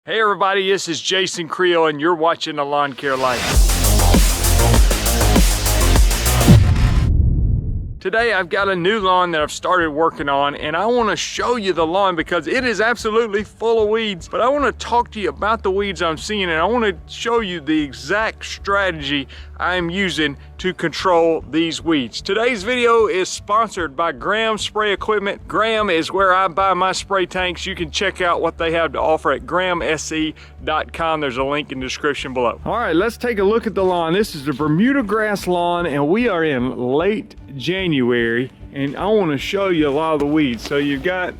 Hey everybody, this is Jason Creel and you're watching The Lawn Care Life. Today I've got a new lawn that I've started working on and I want to show you the lawn because it is absolutely full of weeds. But I want to talk to you about the weeds I'm seeing and I want to show you the exact strategy I'm using to control these weeds. Today's video is sponsored by Graham Spray Equipment. Graham is where I buy my spray tanks. You can check out what they have to offer at grahamse.com. There's a link in the description below. All right, let's take a look at the lawn. This is the Bermuda grass lawn and we are in late January and I want to show you a lot of the weeds. So you got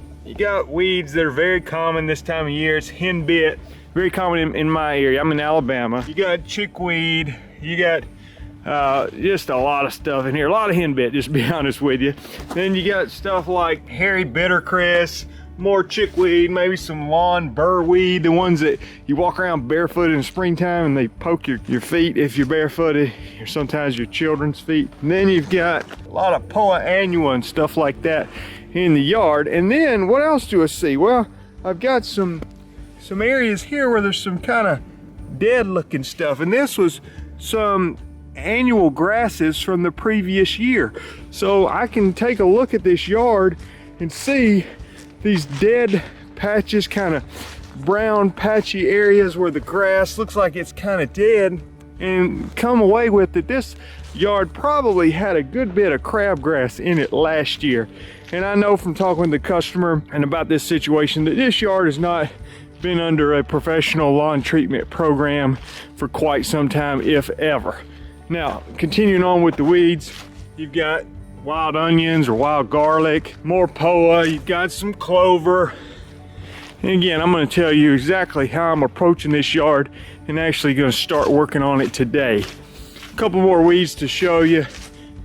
weeds that are very common this time of year. It's henbit, very common in my area. I'm in Alabama. You got chickweed, you got just a lot of stuff in here, a lot of henbit, just to be honest with you. Then you got stuff like hairy bittercress, more chickweed, maybe some lawn burrweed, the ones that you walk around barefoot in springtime and they poke your feet if you're barefooted, or sometimes your children's feet. And then you've got a lot of Pola annua and stuff like that in the yard. And then what else do I see? Well, I've got some areas here where there's some kind of dead looking stuff, and this was some annual grasses from the previous year. So I can take a look at this yard and see these dead patches, kind of brown patchy areas where the grass looks like it's kind of dead, and come away with that this yard probably had a good bit of crabgrass in it last year. And I know from talking with the customer and about this situation that this yard has not been under a professional lawn treatment program for quite some time, if ever. Now, continuing on with the weeds, you've got wild onions or wild garlic, more Pola, you've got some clover. And again, I'm going to tell you exactly how I'm approaching this yard and actually going to start working on it today. A couple more weeds to show you.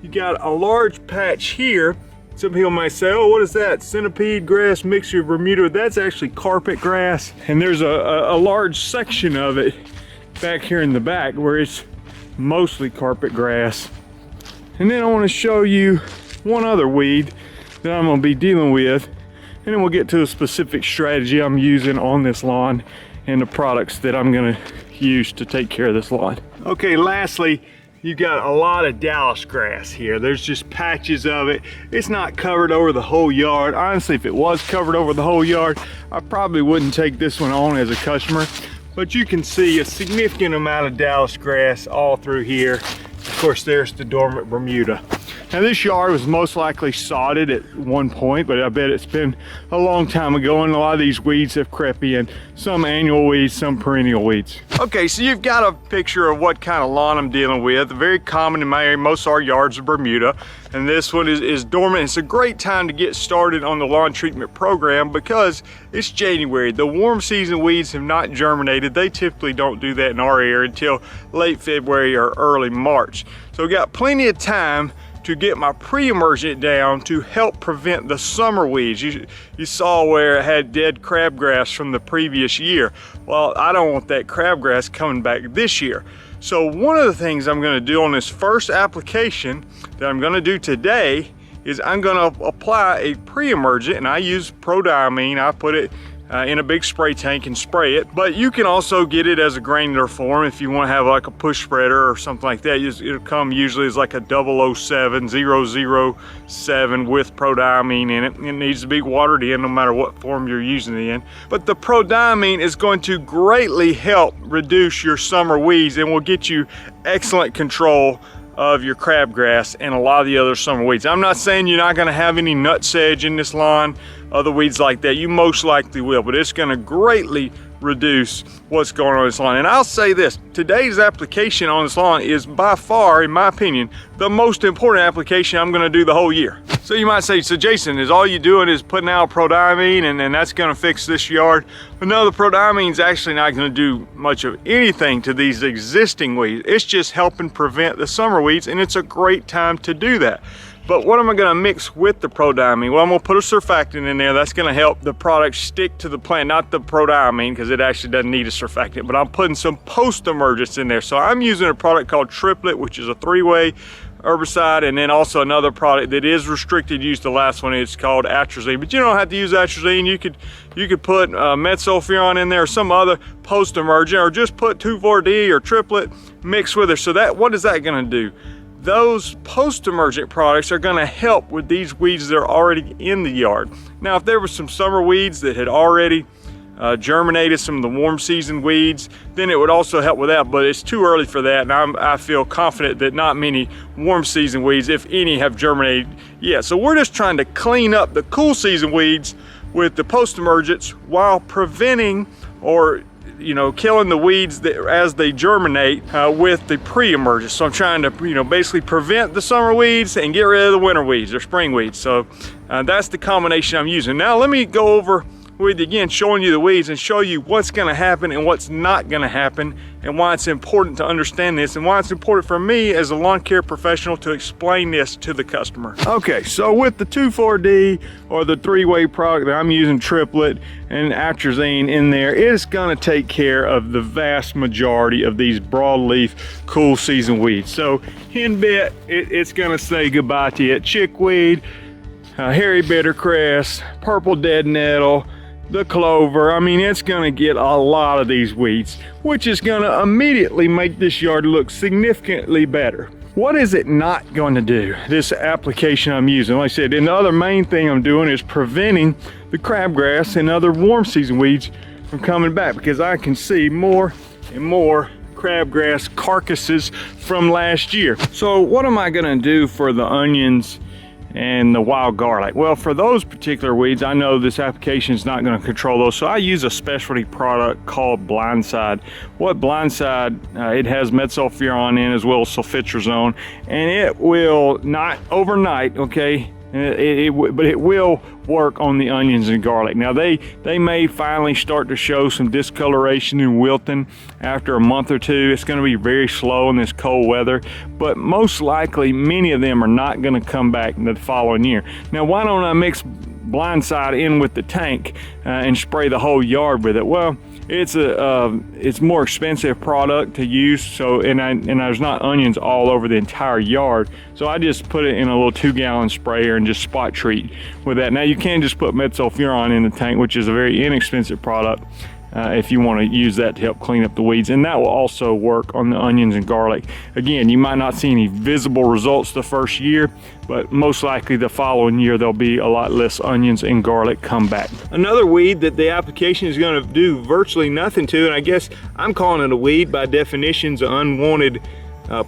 You got a large patch here. Some people might say, oh, what is that? Centipede grass mixture of Bermuda. That's actually carpet grass. And there's a large section of it back here in the back where it's mostly carpet grass. And then I want to show you one other weed that I'm going to be dealing with, and then we'll get to a specific strategy I'm using on this lawn and the products that I'm going to use to take care of this lawn. Okay, lastly, you've got a lot of dallisgrass here. There's just patches of it. It's not covered over the whole yard. Honestly, if it was covered over the whole yard, I probably wouldn't take this one on as a customer. But you can see a significant amount of dallisgrass all through here. Of course, there's the dormant Bermuda. Now this yard was most likely sodded at one point, but I bet it's been a long time ago and a lot of these weeds have crept in. Some annual weeds, some perennial weeds. Okay, so you've got a picture of what kind of lawn I'm dealing with. Very common in my area, most of our yards are Bermuda, and this one is dormant. It's a great time to get started on the lawn treatment program because it's January. The warm season weeds have not germinated. They typically don't do that in our area until late February or early March. So we've got plenty of time to get my pre-emergent down to help prevent the summer weeds. You saw where it had dead crabgrass from the previous year. Well, I don't want that crabgrass coming back this year. So one of the things I'm gonna do on this first application that I'm gonna do today is I'm gonna apply a pre-emergent, and I use prodiamine. I put it in a big spray tank and spray it, but you can also get it as a granular form if you want to have like a push spreader or something like that. It'll come usually as like a 007 with prodiamine in it. It needs to be watered in no matter what form you're using it in. But the prodiamine is going to greatly help reduce your summer weeds and will get you excellent control of your crabgrass and a lot of the other summer weeds. I'm not saying you're not going to have any nut sedge in this lawn, other weeds like that. You most likely will, but it's going to greatly reduce what's going on this lawn. And I'll say this, today's application on this lawn is by far, in my opinion, the most important application I'm going to do the whole year. So you might say, so Jason, is all you doing is putting out prodiamine and that's going to fix this yard? But no, the prodiamine is actually not going to do much of anything to these existing weeds. It's just helping prevent the summer weeds, and it's a great time to do that. But what am I going to mix with the prodiamine? Well, I'm going to put a surfactant in there. That's going to help the product stick to the plant, not the prodiamine, because it actually doesn't need a surfactant, but I'm putting some post-emergents in there. So I'm using a product called Triplet, which is a 3-way herbicide, and then also another product that is restricted use. The last one is called atrazine, but you don't have to use atrazine. You could put metsulfuron in there or some other post-emergent, or just put 2,4-D or triplet mixed with it. So that, what is that going to do? Those post-emergent products are going to help with these weeds that are already in the yard. Now, if there was some summer weeds that had already germinated, some of the warm season weeds, then it would also help with that, but it's too early for that, and I feel confident that not many warm season weeds, if any, have germinated yet. So we're just trying to clean up the cool season weeds with the post-emergents while preventing, or killing the weeds that, as they germinate, with the pre-emergent. So I'm trying to basically prevent the summer weeds and get rid of the winter weeds or spring weeds. So that's the combination I'm using. Now let me go over with, again, showing you the weeds and show you what's going to happen and what's not going to happen, and why it's important to understand this, and why it's important for me as a lawn care professional to explain this to the customer. Okay, so with the 2,4-D or the 3-way product that I'm using, triplet and atrazine in there, it's going to take care of the vast majority of these broadleaf cool season weeds. So henbit, it's going to say goodbye to it. Chickweed, hairy bittercress, purple dead nettle, the clover. I mean, it's going to get a lot of these weeds, which is going to immediately make this yard look significantly better. What is it not going to do, this application I'm using? Like I said, and the other main thing I'm doing is preventing the crabgrass and other warm season weeds from coming back, because I can see more and more crabgrass carcasses from last year. So what am I going to do for the onions and the wild garlic? Well, for those particular weeds, I know this application is not going to control those, so I use a specialty product called Blindside. What Blindside, it has metsulfuron in as well as sulfitrazone, and it will not overnight, okay, but it will work on the onions and garlic. Now they may finally start to show some discoloration and wilting after a month or two. It's going to be very slow in this cold weather, but most likely many of them are not going to come back in the following year. Now, why don't I mix Blindside in with the tank and spray the whole yard with it? Well, it's more expensive product to use, so and there's not onions all over the entire yard, so I just put it in a little 2-gallon sprayer and just spot treat with that. Now you can just put metsulfuron in the tank, which is a very inexpensive product, if you want to use that to help clean up the weeds, and that will also work on the onions and garlic. Again, you might not see any visible results the first year, but most likely the following year there'll be a lot less onions and garlic come back. Another weed that the application is going to do virtually nothing to, and I guess I'm calling it a weed, by definition, is an unwanted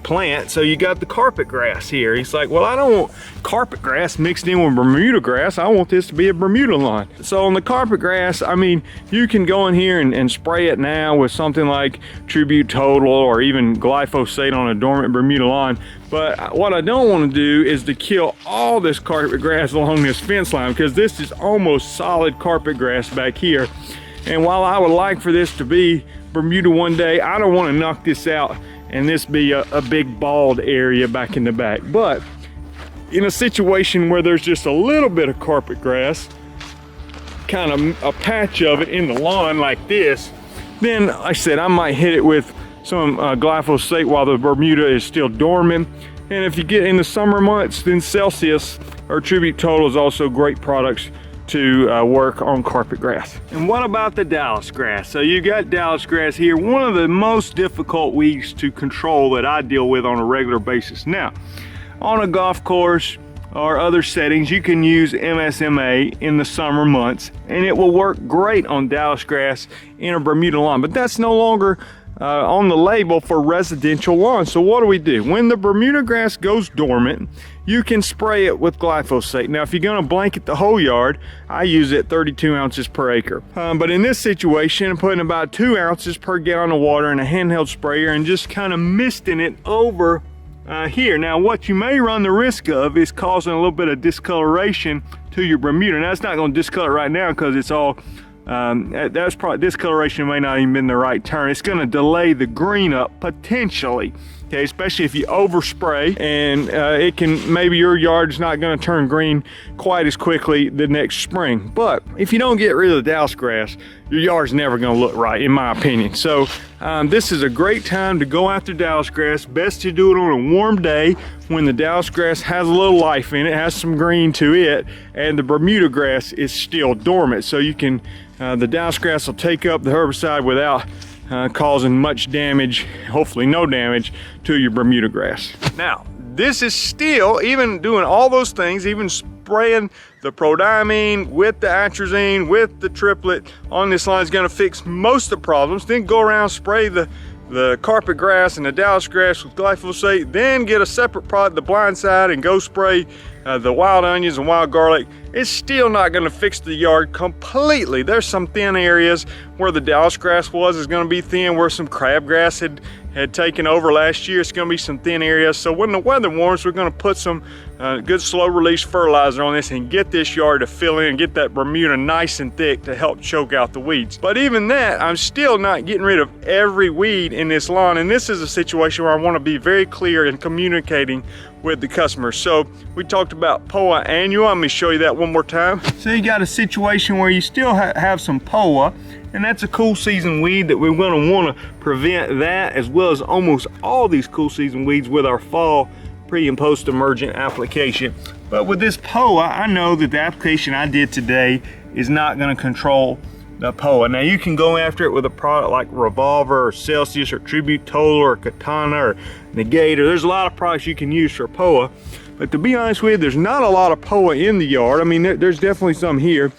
plant. So you got the carpet grass here. He's like, well, I don't want carpet grass mixed in with Bermuda grass. I want this to be a Bermuda lawn. So on the carpet grass, I mean, you can go in here and spray it now with something like Tribute Total or even glyphosate on a dormant Bermuda lawn. But what I don't want to do is to kill all this carpet grass along this fence line, because this is almost solid carpet grass back here. And while I would like for this to be Bermuda one day, I don't want to knock this out and this be a big bald area back in the back. But in a situation where there's just a little bit of carpet grass, kind of a patch of it in the lawn like this, then like I said, I might hit it with some glyphosate while the Bermuda is still dormant. And if you get in the summer months, then Celsius or Tribute Total is also great products to work on carpet grass. And what about the Dallas grass? So you got Dallas grass here, one of the most difficult weeds to control that I deal with on a regular basis. Now, on a golf course or other settings, you can use MSMA in the summer months, and it will work great on Dallas grass in a Bermuda lawn, but that's no longer on the label for residential lawns. So what do? When the Bermuda grass goes dormant, you can spray it with glyphosate. Now, if you're gonna blanket the whole yard, I use it 32 ounces per acre. But in this situation, I'm putting about 2 ounces per gallon of water in a handheld sprayer and just kind of misting it over here. Now, what you may run the risk of is causing a little bit of discoloration to your Bermuda. Now, it's not gonna discolor right now because it's all that's probably, discoloration may not even been the right term. It's going to delay the green up potentially okay, especially if you overspray, and it can, maybe your yard's not gonna turn green quite as quickly the next spring. But if you don't get rid of the dallisgrass, your yard's never gonna look right, in my opinion. So this is a great time to go after dallisgrass. Best to do it on a warm day when the dallisgrass has a little life in it, has some green to it, and the bermuda grass is still dormant. So you can, the dallisgrass will take up the herbicide without causing much damage, hopefully no damage, to your bermuda grass. Now, this is still, even doing all those things, even spraying the prodiamine with the atrazine, with the triplet on this line is gonna fix most of the problems. Then go around, spray the carpet grass and the dallisgrass with glyphosate, then get a separate product, the blind side, and go spray the wild onions and wild garlic. It's still not gonna fix the yard completely. There's some thin areas where the dallisgrass is gonna be thin, where some crabgrass had taken over last year. It's gonna be some thin areas. So when the weather warms, we're gonna put some good slow release fertilizer on this and get this yard to fill in, get that bermuda nice and thick to help choke out the weeds. But even that, I'm still not getting rid of every weed in this lawn, and this is a situation where I wanna be very clear in communicating with the customer. So we talked about Pola annual. Let me show you that one more time. So you got a situation where you still have some Pola, and that's a cool season weed that we're gonna wanna prevent that, as well as almost all these cool season weeds, with our fall pre and post emergent application. But with this Pola, I know that the application I did today is not gonna control the Pola. Now you can go after it with a product like Revolver or Celsius or Tribute Total or Katana or Negator. There's a lot of products you can use for Pola, but to be honest with you, there's not a lot of Pola in the yard. I mean, there's definitely some here,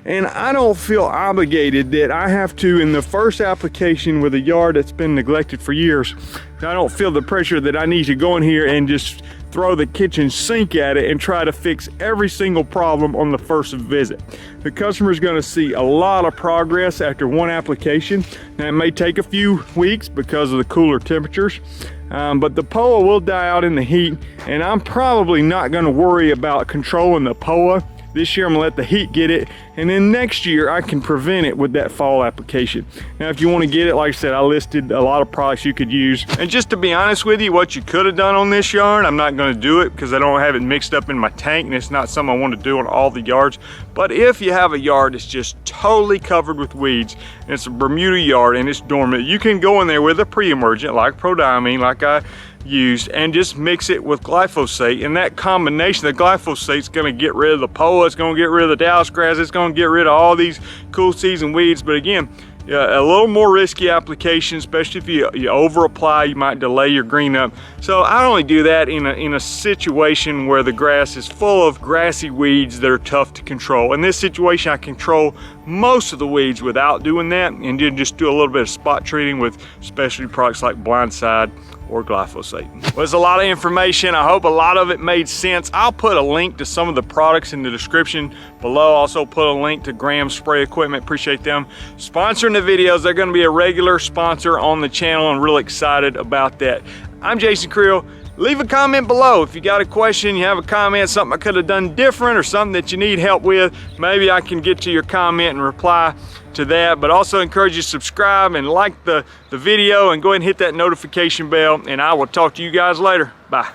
and I don't feel obligated that I have to, in the first application with a yard that's been neglected for years, I don't feel the pressure that I need to go in here and just throw the kitchen sink at it and try to fix every single problem on the first visit. The customer's gonna see a lot of progress after one application. Now it may take a few weeks because of the cooler temperatures, but the Pola will die out in the heat, and I'm probably not gonna worry about controlling the Pola. This year I'm gonna let the heat get it, and then next year I can prevent it with that fall application. Now if you wanna get it, like I said, I listed a lot of products you could use. And just to be honest with you, what you could have done on this yard, I'm not gonna do it because I don't have it mixed up in my tank, and it's not something I want to do on all the yards. But if you have a yard that's just totally covered with weeds, and it's a Bermuda yard and it's dormant, you can go in there with a pre-emergent like prodiamine, like I used, and just mix it with glyphosate, and that combination of glyphosate is going to get rid of the Pola, it's going to get rid of the dallisgrass, it's going to get rid of all these cool season weeds. But again, a little more risky application, especially if you over apply, you might delay your green up. So I only do that in a situation where the grass is full of grassy weeds that are tough to control. In this situation, I control most of the weeds without doing that, and then just do a little bit of spot treating with specialty products like Blindside or glyphosate. Well, there's a lot of information. I hope a lot of it made sense. I'll put a link to some of the products in the description below. Also put a link to Graham Spray Equipment. Appreciate them sponsoring the videos. They're gonna be a regular sponsor on the channel. I'm really excited about that. I'm Jason Creel. Leave a comment below if you got a question, you have a comment, something I could have done different, or something that you need help with. Maybe I can get to your comment and reply to that. But also encourage you to subscribe and like the video, and go ahead and hit that notification bell, and I will talk to you guys later. Bye.